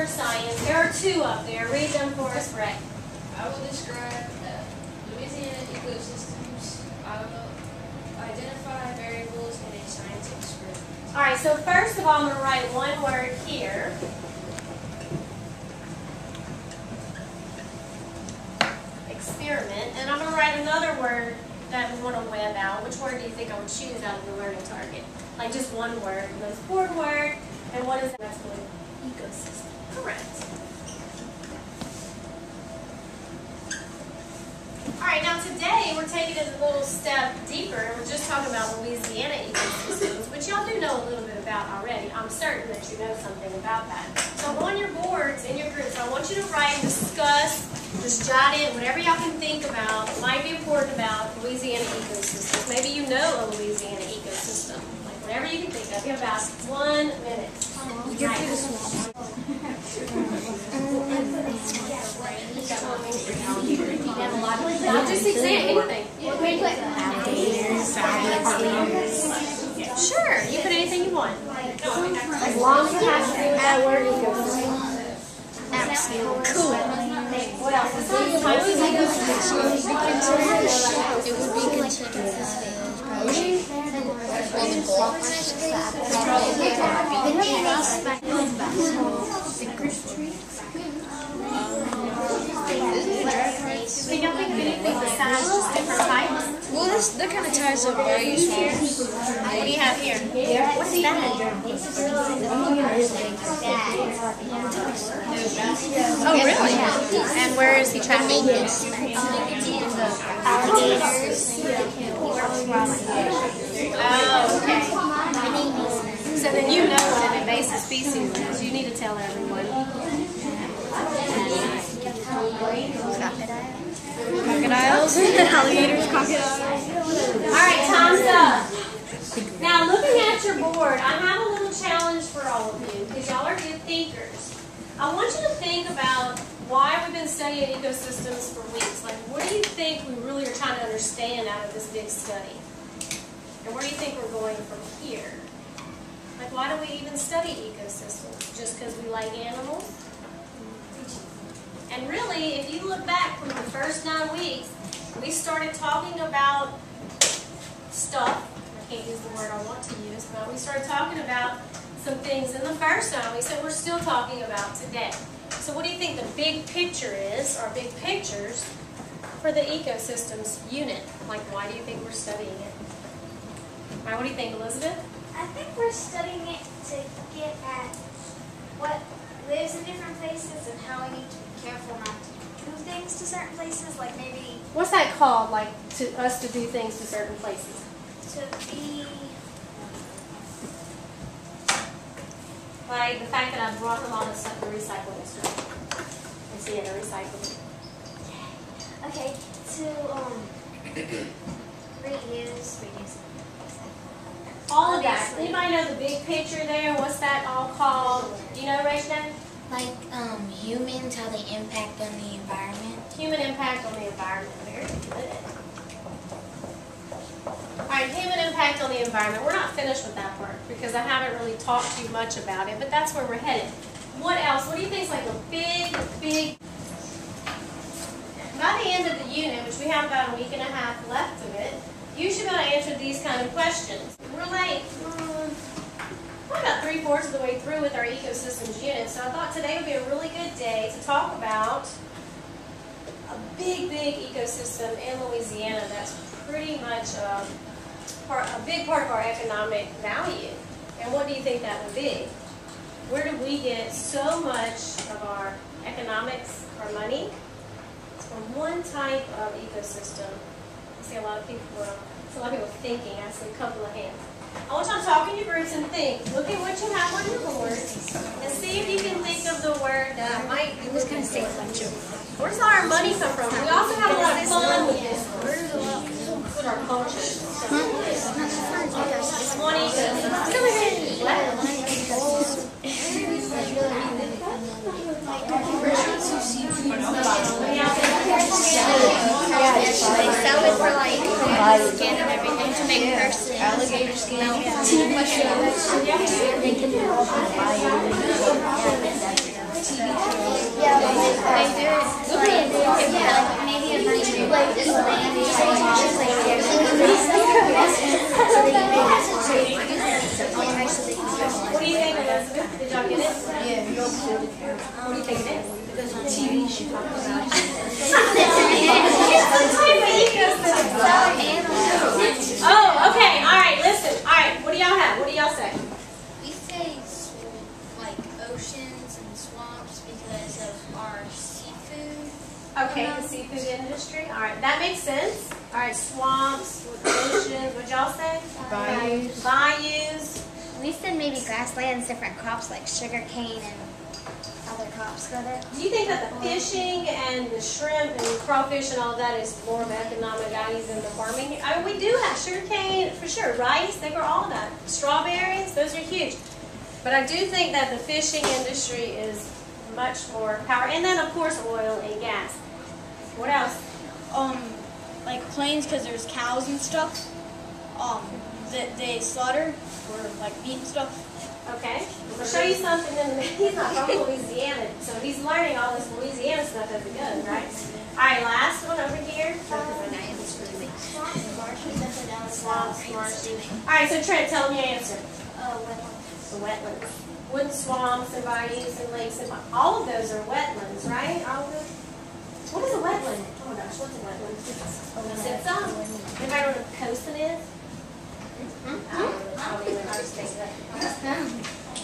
for science. There are two up there. Read them for us, Brett. I will describe Louisiana ecosystems. I will identify variables in a scientific experiment. All right, so first of all, I'm going to write one word here. Experiment. And I'm going to write another word that we want to web out. Which word do you think I would choose out of the learning target? Like just one word. The most important word. And what is that? That's the ecosystem. Correct. All right, now today we're taking it a little step deeper, and we're just talking about Louisiana ecosystems, which y'all do know a little bit about already. I'm certain that you know something about that. So on your boards, in your groups, I want you to write and discuss, just jot in whatever y'all can think about, might be important about Louisiana ecosystems. Maybe you know a Louisiana ecosystem. Like whatever you can think of. You have about 1 minute. Not just exam, anything. Sure, you put anything you want. As long as it has to do with that word ecosystem. Cool. What else? It would be considered Can y'all think of anything besides just different types? well, they're kind of types of values. What do you have here? What's that? Oh, really? And where is he tracking? Oh, okay. So then you know what an invasive species is. You need to tell everyone. Crocodiles, alligators, crocodiles. Alright, time's up. Now, looking at your board, I have a little challenge for all of you, because y'all are good thinkers. I want you to think about why we've been studying ecosystems for weeks. Like, what do you think we really are trying to understand out of this big study? And where do you think we're going from here? Like, why do we even study ecosystems? Just because we like animals? And really, if you look back from the first 9 weeks, we started talking about stuff. I can't use the word I want to use, but we started talking about some things in the first 9 weeks that we're still talking about today. So what do you think the big picture is, or big pictures, for the ecosystems unit? Like, why do you think we're studying it? All right, what do you think, Elizabeth? I think we're studying it to get at what lives in different places and how we need to be careful not to do things to certain places, like maybe What's that called, like, to us to do things to certain places? to be, Like the fact that I brought them all this stuff to recycle yesterday. And see it, recycle. okay, to reuse. All of that. Anybody know the big picture there? What's that all called? Do you know, Rachel? Like humans, how they impact on the environment. Human impact on the environment. Very good. Alright, human impact on the environment. We're not finished with that part because I haven't really talked too much about it, but that's where we're headed. What else? What do you think is like a big... By the end of the unit, which we have about a week and a half left of it, you should be able to answer these kind of questions. We're like, we're about 3/4 of the way through with our ecosystems unit, so I thought today would be a really good day to talk about a big ecosystem in Louisiana that's pretty much a big part of our economic value. And what do you think that would be? Where do we get so much of our economics, our money? It's from one type of ecosystem. I see a lot of people thinking. I see a couple of hands. I want y'all to talk in your groups and think. Look at what you have on your board and see if you can think of the word that might be. I'm just gonna say a bunch of. Where's all our money come from? We also have a lot of fun with this. Where's our culture? It's one ecosystem. They sell it for like skin and everything to make person. Alligator skin. Yeah, they do it maybe a bunch of What do you think, Elizabeth? Did y'all get it? Yeah. What do you think it is? TV show. Oh, okay. All right. Listen. All right. What do y'all have? What do y'all say? We say like oceans and swamps because of our seafood. Okay, the seafood industry. All right, that makes sense. All right, swamps with oceans. What y'all say? Bayous. Bayous. We said maybe grasslands, different crops like sugar cane and other crops go there. Do you think that the fishing and the shrimp and crawfish and all that is more of economic value than the farming? I mean, we do have sugarcane for sure. Rice, they grow all of that. Strawberries, those are huge. But I do think that the fishing industry is much more power. And then, of course, oil and gas. What else? Like plains because there's cows and stuff. That they slaughter for like meat and stuff. Okay. I'll show you something. He's not from Louisiana, so he's learning all this Louisiana stuff as he goes, right? All right, last one over here. Swamps, marshes. All right, so Trent, tell me your answer. Wetlands. The wetlands. Wood swamps and bayous and lakes and all of those are wetlands, right? All of those. What is a wetland? Oh my gosh, what's a wetland? Sit some. Anybody know what a coastin is?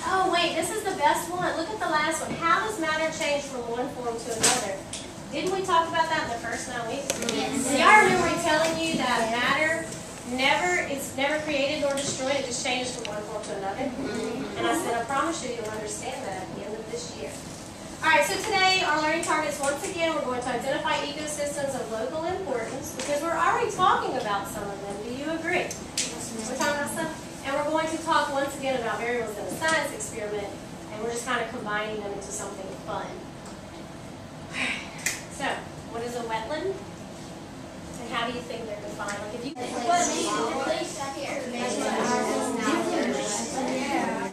Oh wait, this is the best one. Look at the last one. How does matter change from one form to another? Didn't we talk about that in the first 9 weeks? Yes. Do y'all remember me telling you that matter it's never created nor destroyed, it just changes from one form to another? And I said, I promise you, you'll understand that at the end of this year. Alright, so today our learning targets, once again, we're going to identify ecosystems of local importance because we're already talking about some of them. Do you agree? We're talking about some, and we're going to talk once again about variables in a science experiment, and we're just kind of combining them into something fun. So, what is a wetland? And how do you think they're defined? Like if you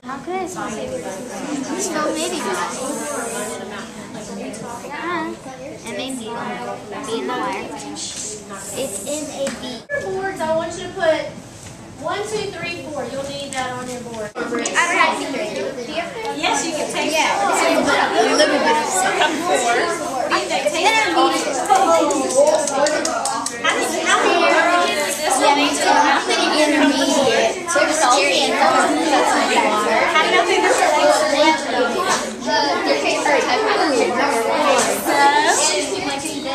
How could I spell maybe M-A-B, B in the wire. It's in a B. your boards, I want you to put 1, 2, 3, 4. You'll need that on your board. I don't have to do it. Yes, you can take Yeah, that. a little bit of stuff. What do you think? Take that. How many languages is this one? I'm thinking intermediate. So it's all in How do y'all think this relates to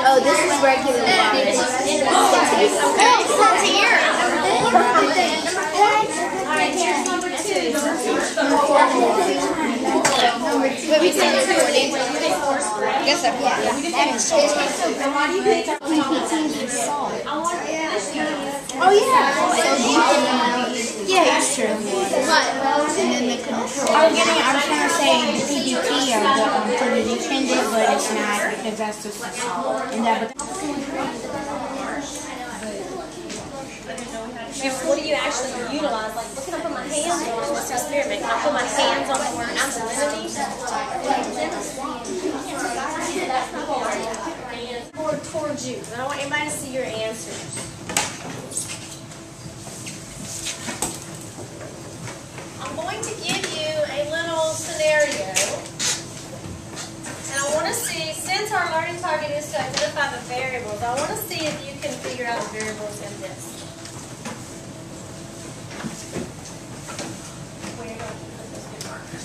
Oh, this is regular water. Alright, here's number 2. What we said is 40. Yes, sir. Why do you think that's Oh, yeah. Yeah, that's true. And then the control. I was trying to say PDT or the fluidity changes, but it's not because that's just in that. And what do you actually utilize? Like, look at I put my hands on this experiment. Can I put my hands on the word alkalinity? Towards you. I don't want anybody to see your answers. I'm going to give you a little scenario. And I want to see, since our learning target is to identify the variables, I want to see if you can figure out the variables in this. Where are you going to put those good markers?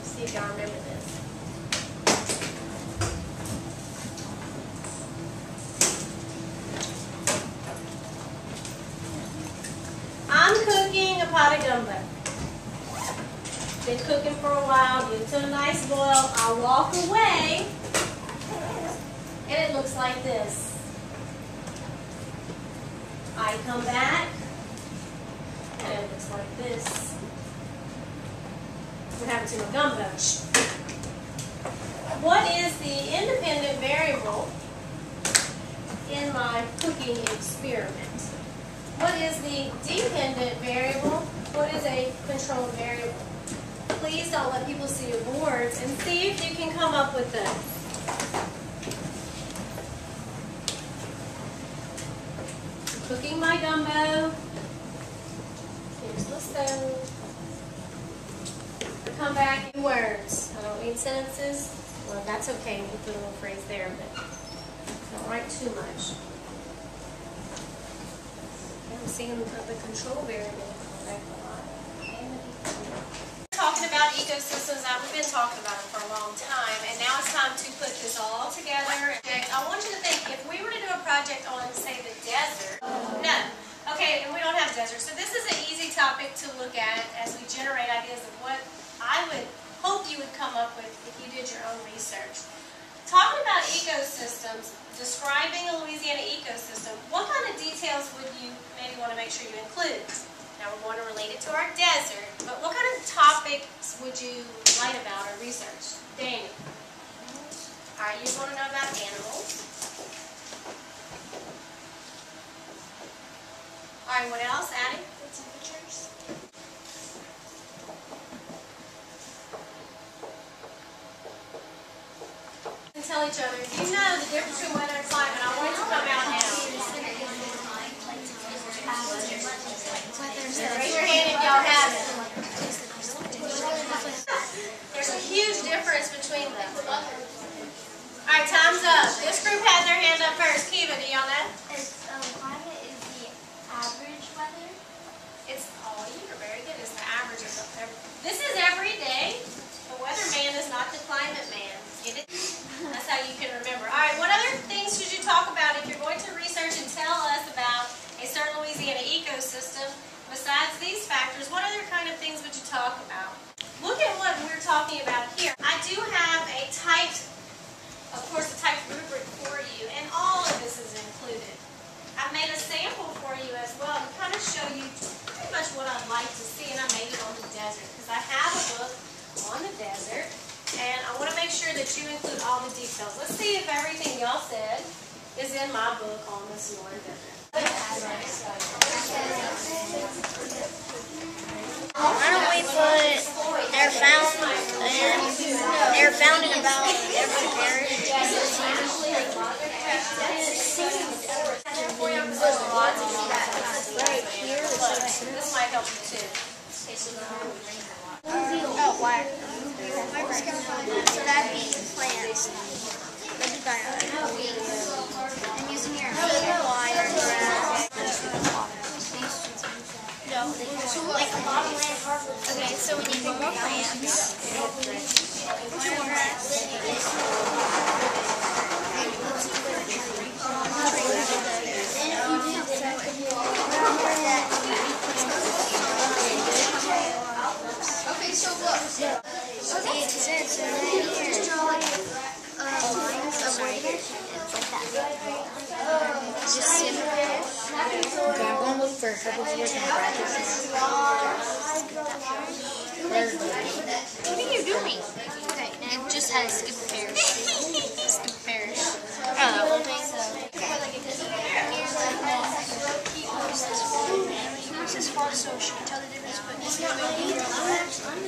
See if y'all remember this. I'm cooking a pot of gumbo. Been cooking for a while, get to a nice boil. I walk away, and it looks like this. I come back, and it looks like this. What happened to my gumbo? What is the independent variable in my cooking experiment. What is the dependent variable? What is a controlled variable? Please don't let people see your boards and see if you can come up with them. I'm cooking my gumbo. Here's the stove. I'll come back in words. I don't need sentences. Well, that's okay. You can put a little phrase there, but don't write too much. I'm seeing the control variable. Talking about ecosystems, we've been talking about it for a long time, and now it's time to put this all together. I want you to think, if we were to do a project on, say, the desert, no. Okay, and we don't have desert, so this is an easy topic to look at as we generate ideas of what I would hope you would come up with if you did your own research. Talking about ecosystems, describing a Louisiana ecosystem, what kind of details would you maybe want to make sure you include? Now we're going to relate it to our desert, but what kind of topics would you write about or research? Daniel. All right, you want to know about animals. All right, what else, Addie? The temperatures. And tell each other, if you know the difference between weather and climate, I want it to come out now. Raise your hand if y'all have it. There's a huge difference between them. Alright, time's up. This group had their hand up first. Kiva, do y'all know? Climate is the average weather. It's all year. Very good. It's the average of this is every day. The weatherman is not the climate man. Get it? That's how you can remember. Alright, what other things should you talk about if you're going to research and tell us about a certain Louisiana ecosystem? Besides these factors, what other kind of things would you talk about? Look at what we're talking about here. I do have a typed, of course, a typed rubric for you, and all of this is included. I made a sample for you as well to kind of show you pretty much what I'd like to see, and I made it on the desert because I have a book on the desert, and I want to make sure that you include all the details. Let's see if everything y'all said is in my book on the Sonoran Desert. Why don't we put they're found in about every parish? Right here. This might help you too. Oh, why? So that'd be plants. That'd be and using your wire grass. No, like okay, so we need more plants. More grass. Okay, so look. Okay, so just draw like lines of where like that. Just sit there. Okay, I'm going to look for herbivores and branches. What are you doing? Okay, now it just had a skip parish. Skip parish. Oh, that whole thing? So should we tell the difference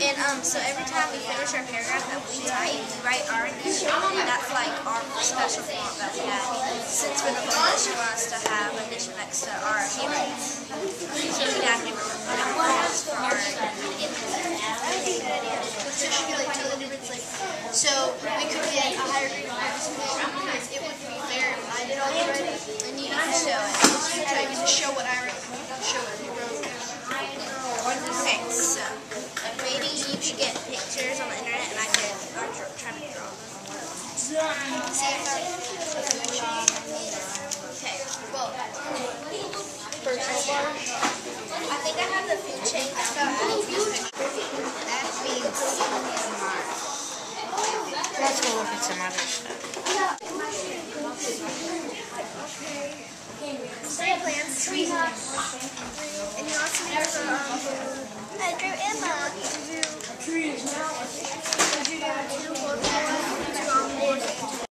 and so every time we finish our paragraph that we type, we write our initial, and that's like our special font that we have. Since we're the one that she wants to have initial next to our handwriting. So we have to remember for our so we could get a higher grade on every single one because it would be fair if I did all the writing and you need to show it. So I get to show what I wrote, show what you wrote. Okay, so maybe you could get pictures on the internet and I could try to draw them. Okay, well, I think I have the food chain. That means smart. Let's go look at some other stuff. Three plants. And you also need to I drew Emma. Trees. Did you do 2 4 4?